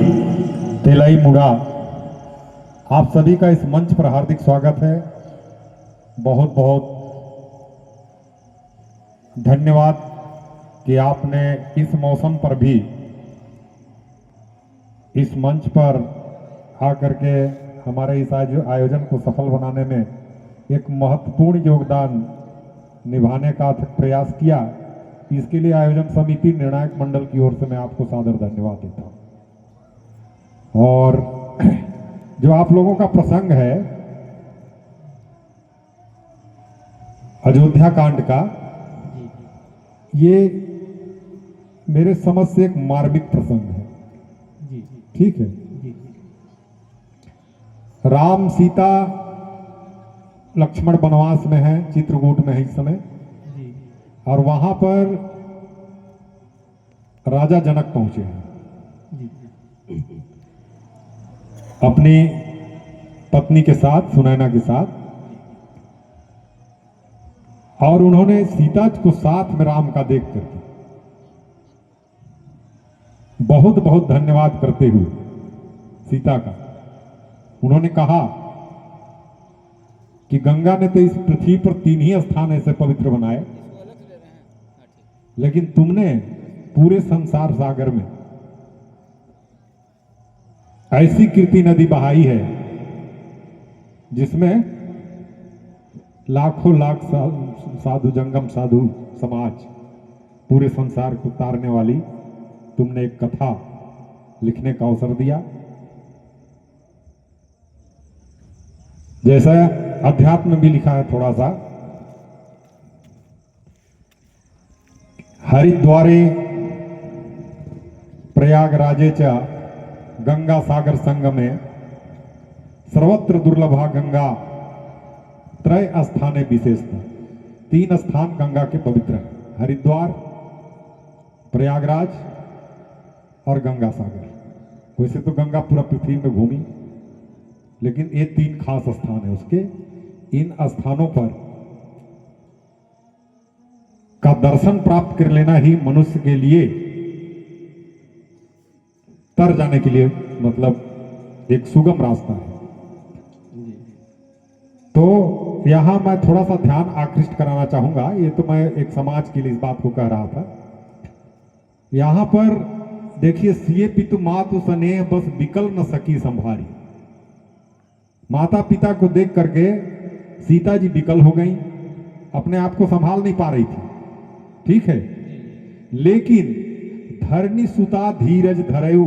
तेलाई मुड़ा, आप सभी का इस मंच पर हार्दिक स्वागत है। बहुत बहुत धन्यवाद कि आपने इस मौसम पर भी इस मंच पर आकर के हमारे इस आयोजन को सफल बनाने में एक महत्वपूर्ण योगदान निभाने का प्रयास किया। इसके लिए आयोजन समिति निर्णायक मंडल की ओर से मैं आपको सादर धन्यवाद देता हूं। और जो आप लोगों का प्रसंग है अयोध्या कांड का, ये मेरे समझ से एक मार्मिक प्रसंग है। ठीक है, राम सीता लक्ष्मण वनवास में है, चित्रकूट में है इस समय, और वहां पर राजा जनक पहुंचे हैं अपनी पत्नी के साथ, सुनैना के साथ, और उन्होंने सीता को साथ में राम का देख करके बहुत बहुत धन्यवाद करते हुए सीता का उन्होंने कहा कि गंगा ने तो इस पृथ्वी पर 3 ही स्थान ऐसे पवित्र बनाए, लेकिन तुमने पूरे संसार सागर में ऐसी कीर्ति नदी बहाई है जिसमें लाखों लाख साधु, जंगम साधु समाज, पूरे संसार को तारने वाली तुमने एक कथा लिखने का अवसर दिया। जैसा अध्यात्म में भी लिखा है थोड़ा सा, हरिद्वारे प्रयागराजे च गंगा सागर संगमे सर्वत्र दुर्लभा गंगा त्रय स्थाने विशेषता। 3 स्थान गंगा के पवित्र हैं, हरिद्वार, प्रयागराज और गंगा सागर। वैसे तो गंगा पूरा पृथ्वी में घूमी, लेकिन ये 3 खास स्थान है उसके। इन स्थानों पर का दर्शन प्राप्त कर लेना ही मनुष्य के लिए तर जाने के लिए मतलब एक सुगम रास्ता है। तो यहां मैं थोड़ा सा ध्यान आकृष्ट कराना चाहूंगा। ये तो मैं एक समाज के लिए इस बात को कह रहा था। यहां पर देखिए, सिए पितु मातु स्नेह बस विकल न सकी संभारी। माता पिता को देख करके सीता जी विकल हो गई, अपने आप को संभाल नहीं पा रही थी। ठीक है, लेकिन धरनी सुता धीरज धरयु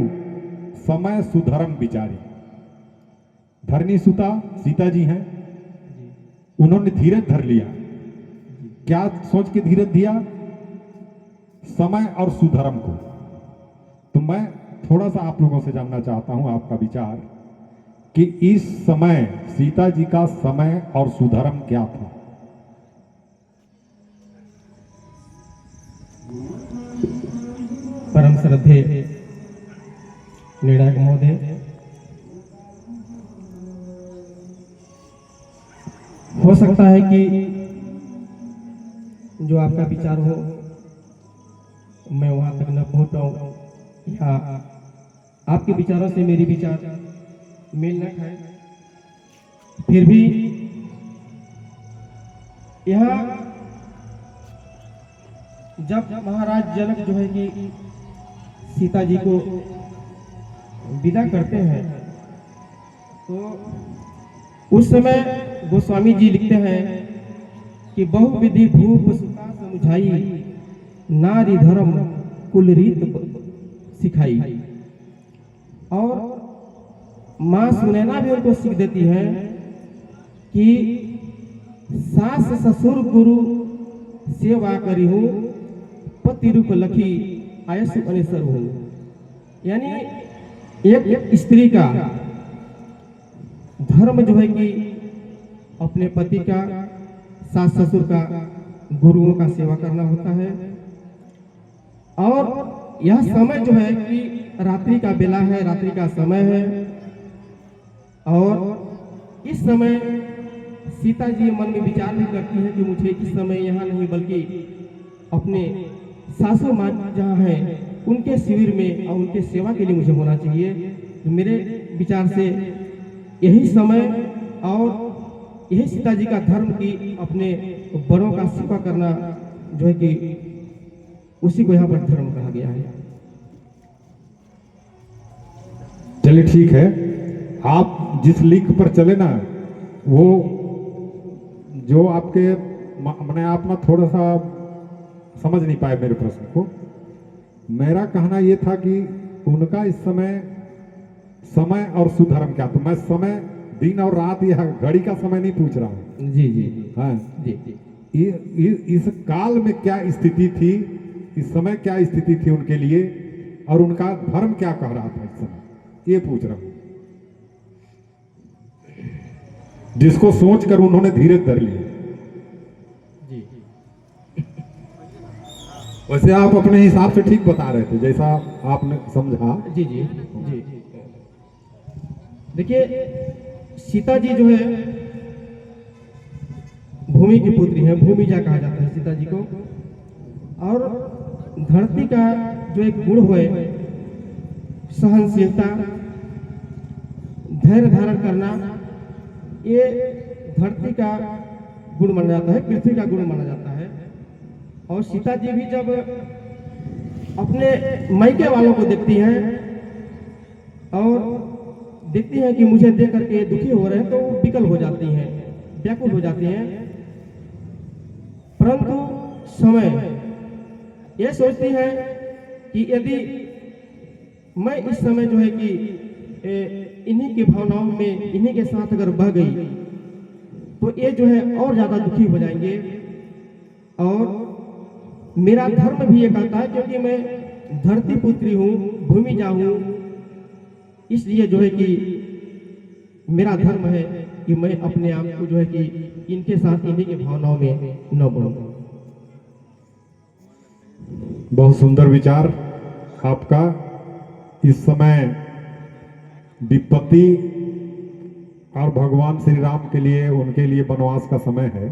समय सुधर्म विचारी। धरनी सुता सीता जी हैं, उन्होंने धीरज धर लिया। क्या सोच के धीरज दिया? समय और सुधर्म को। तो मैं थोड़ा सा आप लोगों से जानना चाहता हूं आपका विचार कि इस समय सीता जी का समय और सुधर्म क्या था? परम श्रद्धे निर्णायक महोदय, हो सकता है कि जो आपका विचार हो मैं वहां तक न पहुंच पाऊं, या आपके विचारों से मेरी विचार मेल न खाए। फिर भी यह जब महाराज जनक जो है कि सीता जी को विदा करते हैं, तो उस समय गोस्वामी जी लिखते हैं कि बहुविधि भूप सुता समुझाई, नारी धर्म कुल रीत सिखाई। और मां सुनैना भी उनको सीख देती है कि सास ससुर गुरु सेवा करी हूं, पति रूप लखी आयसु अनिसर हूं। यानी एक स्त्री का धर्म जो है कि अपने पति का, सास ससुर का, गुरुओं का सेवा करना होता है। और यह समय जो है कि रात्रि का बेला है, रात्रि का समय है, और इस समय सीता जी मन में विचार भी करती है कि मुझे इस समय यहाँ नहीं बल्कि अपने सासू माँ जहाँ है उनके शिविर में और उनके सेवा के लिए मुझे होना चाहिए। तो मेरे विचार से यही समय और यही सीता जी का धर्म की अपने बड़ों का सेवा करना जो है कि उसी को यहाँ पर धर्म कहा गया है। चलिए ठीक है, आप जिस लिंक पर चले ना, वो जो आपके मैंने आप ना थोड़ा सा समझ नहीं पाए मेरे प्रश्न को। मेरा कहना ये था कि उनका इस समय और सुधर्म क्या, तो मैं समय दिन और रात या घड़ी का समय नहीं पूछ रहा हूँ। जी जी हाँ, जी इस काल में क्या स्थिति थी, इस समय क्या स्थिति थी उनके लिए, और उनका धर्म क्या कह रहा था इस समय, ये पूछ रहा हूँ, जिसको सोचकर उन्होंने धीरज धर लिया। जी वैसे आप अपने हिसाब से ठीक बता रहे थे, जैसा आपने समझा। जी जी जी। देखिए, सीता जी जो है भूमि की पुत्री है, भूमिजा कहा जाता है सीता जी को। और धरती का जो एक गुण है, सहनशीलता, धैर्य धारण करना, ये धरती का गुण माना जाता है, पृथ्वी का गुण माना जाता है। और सीता जी भी जब अपने मायके वालों को देखती हैं और देखती हैं कि मुझे देख करके दुखी हो रहे हैं, तो वो विकल हो जाती हैं, व्याकुल हो जाती हैं। परंतु समय ये सोचती है कि यदि मैं इस समय जो है कि इन्हीं की भावनाओं में, इन्हीं के साथ अगर बह गई, तो ये जो है और ज्यादा दुखी हो जाएंगे। और मेरा धर्म भी ये कहता है, क्योंकि मैं धरती पुत्री हूँ, भूमिजा हूँ, इसलिए जो है कि मेरा धर्म है कि मैं अपने आप को जो है कि इनके साथ, इन्हीं की भावनाओं में न बढ़ूं। बहुत सुंदर विचार आपका। इस समय विपत्ति और भगवान श्री राम के लिए, उनके लिए वनवास का समय है।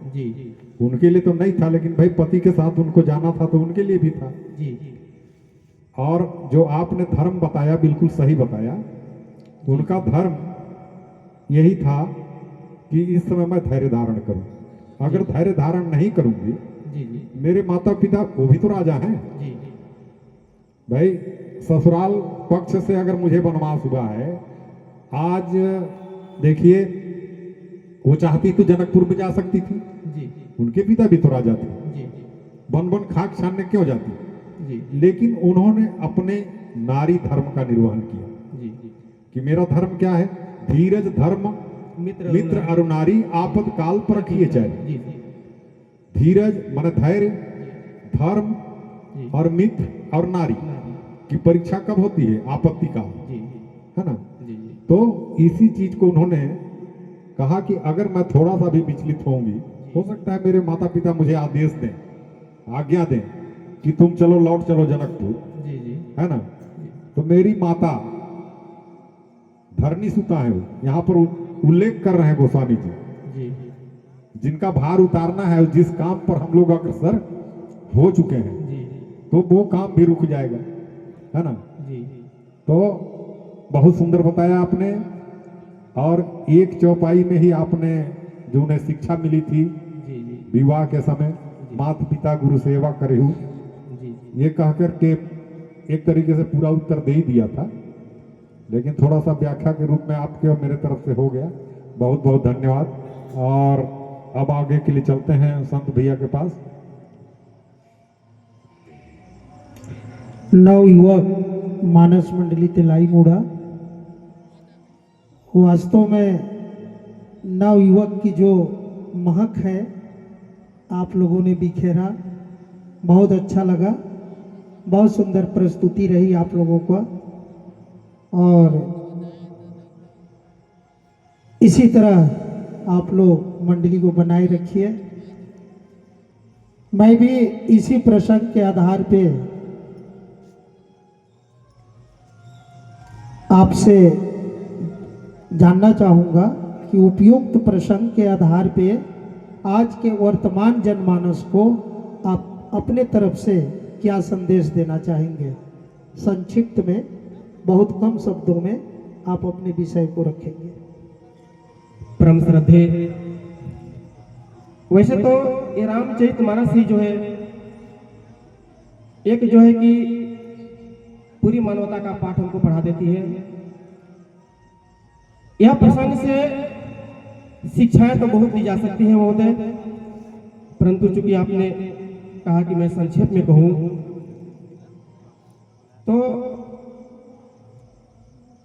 जी उनके लिए तो नहीं था, लेकिन भाई पति के साथ उनको जाना था, तो उनके लिए भी था। जी और जो आपने धर्म बताया, बिल्कुल सही बताया। उनका धर्म यही था कि इस समय मैं धैर्य धारण करूं। अगर धैर्य धारण नहीं करूंगी, जी जी मेरे माता पिता वो भी तो राजा हैं जी भाई। ससुराल पक्ष से अगर मुझे वनवास हुआ है, आज देखिए, वो चाहती तो जनकपुर में जा सकती थी, जी उनके पिता भी तो राजा थे, जी वन वन खाक छानने क्यों जाती, जी लेकिन उन्होंने अपने नारी धर्म का निर्वहन किया। जी कि मेरा धर्म क्या है, धीरज धर्म मित्र और नारी आपद काल पर रखिए चाहे। जी धीरज मन धैर्य, धर्म जी और मित्र और नारी की परीक्षा कब होती है, आपत्ति काल, जी है ना। जी तो इसी चीज को उन्होंने कहा कि अगर मैं थोड़ा सा भी विचलित होंगी, हो सकता है मेरे माता पिता मुझे आदेश दें, आज्ञा दें कि तुम चलो, लौट चलो जनकपुर, जी जी है ना। तो मेरी माता धरनी सुता है, वो यहाँ पर उल्लेख कर रहे हैं गोस्वामी जी, जी जिनका भार उतारना है, जिस काम पर हम लोग अग्रसर हो चुके हैं, जी तो वो काम भी रुक जाएगा, है ना। जी तो बहुत सुंदर बताया आपने। और एक चौपाई में ही आपने जो उन्हें शिक्षा मिली थी जी जी विवाह के समय, माता पिता गुरु सेवा करहु, जी ये कहकर के एक तरीके से पूरा उत्तर दे ही दिया था, लेकिन थोड़ा सा व्याख्या के रूप में आपके और मेरे तरफ से हो गया। बहुत बहुत धन्यवाद। और अब आगे के लिए चलते हैं संत भैया के पास। नवयुवक मानस मंडली तिलाई मुड़ा, वास्तव में नवयुवक की जो महक है आप लोगों ने बिखेरा, बहुत अच्छा लगा, बहुत सुंदर प्रस्तुति रही आप लोगों का। और इसी तरह आप लोग मंडली को बनाए रखिए। मैं भी इसी प्रसंग के आधार पे आपसे जानना चाहूँगा कि उपयुक्त प्रसंग के आधार पे आज के वर्तमान जनमानस को आप अपने तरफ से क्या संदेश देना चाहेंगे? संक्षिप्त में, बहुत कम शब्दों में आप अपने विषय को रखेंगे। परम श्रद्धे, वैसे तो ये रामचरितमानस ही जो है एक जो है कि पूरी मानवता का पाठ हमको पढ़ा देती है। यह प्रसंग से शिक्षाएं तो बहुत दी जा सकती हैं महोदय, परंतु चूंकि आपने कहा कि मैं संक्षेप में कहूं, तो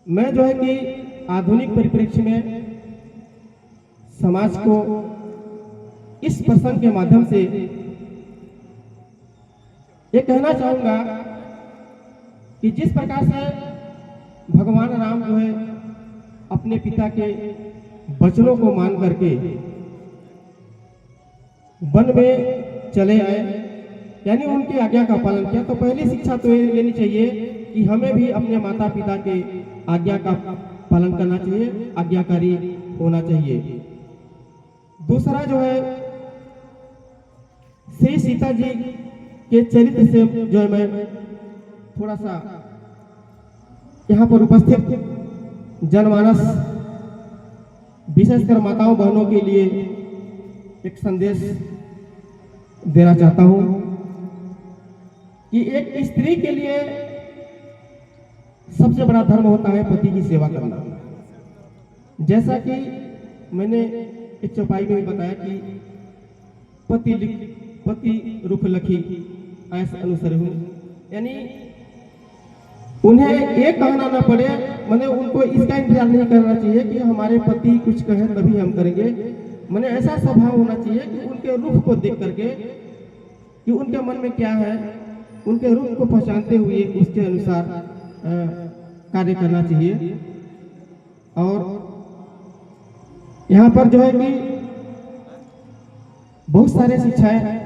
मैं जो है कि आधुनिक परिप्रेक्ष्य में समाज को इस प्रसंग के माध्यम से ये कहना चाहूंगा कि जिस प्रकार से भगवान राम जो है अपने पिता के वचनों को मान करके वन में चले आए, यानी उनकी आज्ञा का पालन किया, तो पहली शिक्षा तो ये लेनी चाहिए कि हमें भी अपने माता पिता के आज्ञा का पालन करना चाहिए, आज्ञाकारी होना चाहिए। दूसरा जो है श्री सीता जी के चरित्र से जो है मैं थोड़ा सा यहाँ पर उपस्थित जनमानस विशेषकर माताओं बहनों के लिए एक संदेश देना चाहता हूँ कि एक स्त्री के लिए सबसे बड़ा धर्म होता है पति की सेवा करना। जैसा कि मैंने एक चौपाई में भी बताया कि पति रुख लखी ऐसा अनुसर हूँ, यानी उन्हें ये कहना ना पड़े, मैंने उनको इसका इंतजार नहीं करना चाहिए कि हमारे पति कुछ कहें तभी हम करेंगे। मैंने ऐसा स्वभाव होना चाहिए कि उनके रुख को देख करके कि उनके मन में क्या है, उनके रुख को पहचानते हुए उसके अनुसार कार्य करना चाहिए। और यहाँ पर जो है कि बहुत सारे शिक्षाएं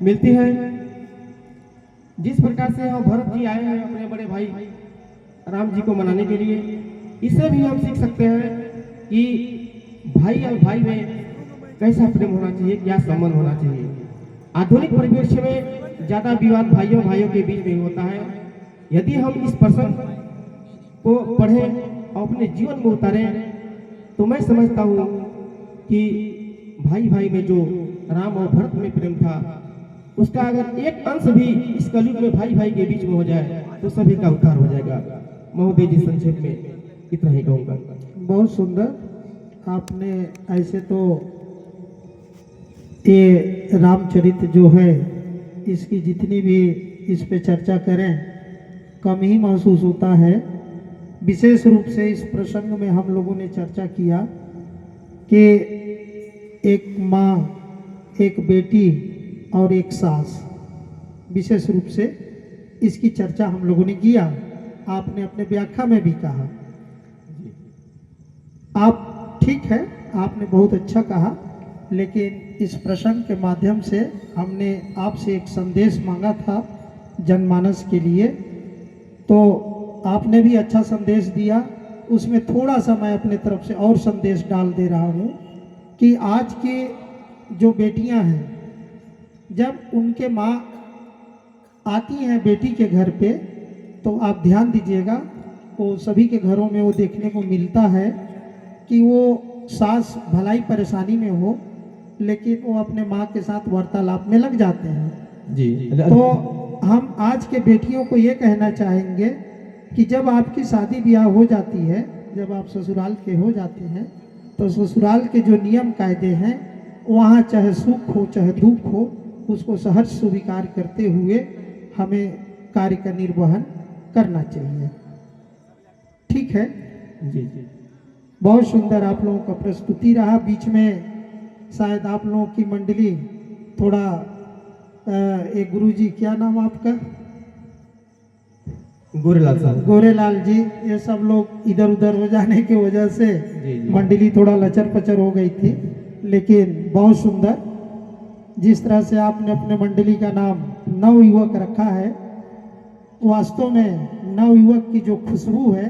मिलती हैं। जिस प्रकार से यहाँ भरत जी आए हैं अपने बड़े भाई राम जी को मनाने के लिए, इससे भी हम सीख सकते हैं कि भाई और भाई में कैसा प्रेम होना चाहिए, क्या संबंध होना चाहिए। आधुनिक परिप्रेक्ष्य में ज्यादा विवाद भाइयों के बीच में होता है। यदि हम इस प्रसंग को पढ़ें और अपने जीवन में उतारें तो मैं समझता हूँ कि भाई में जो राम और भरत में प्रेम था, उसका अगर एक अंश भी इस कलयुग में भाई के बीच में हो जाए तो सभी का उद्धार हो जाएगा। महोदय जी, संक्षेप में इतना ही कहूँगा। बहुत सुंदर। आपने ऐसे तो ये रामचरित जो है इसकी जितनी भी इस पे चर्चा करें कम ही महसूस होता है। विशेष रूप से इस प्रसंग में हम लोगों ने चर्चा किया कि एक माँ, एक बेटी और एक सास, विशेष रूप से इसकी चर्चा हम लोगों ने किया। आपने अपने व्याख्या में भी कहा, आप ठीक है, आपने बहुत अच्छा कहा, लेकिन इस प्रसंग के माध्यम से हमने आपसे एक संदेश मांगा था जनमानस के लिए, तो आपने भी अच्छा संदेश दिया। उसमें थोड़ा सा मैं अपने तरफ से और संदेश डाल दे रहा हूँ कि आज के जो बेटियां हैं, जब उनके माँ आती हैं बेटी के घर पे, तो आप ध्यान दीजिएगा, वो सभी के घरों में वो देखने को मिलता है कि वो सास भलाई परेशानी में हो, लेकिन वो अपने माँ के साथ वार्तालाप में लग जाते हैं जी। तो हम आज के बेटियों को ये कहना चाहेंगे कि जब आपकी शादी ब्याह हो जाती है, जब आप ससुराल के हो जाते हैं, तो ससुराल के जो नियम कायदे हैं, वहाँ चाहे सुख हो चाहे दुख हो, उसको सहज स्वीकार करते हुए हमें कार्य का निर्वहन करना चाहिए। ठीक है जी। बहुत सुंदर आप लोगों का प्रस्तुति रहा। बीच में शायद आप लोगों की मंडली थोड़ा एक गुरुजी, क्या नाम आपका? गोरेलाल साहब। गोरेलाल जी, ये सब लोग इधर उधर हो जाने की वजह से मंडली थोड़ा लचर पचर हो गई थी, लेकिन बहुत सुंदर जिस तरह से आपने अपने मंडली का नाम नवयुवक रखा है, वास्तव में नवयुवक की जो खुशबू है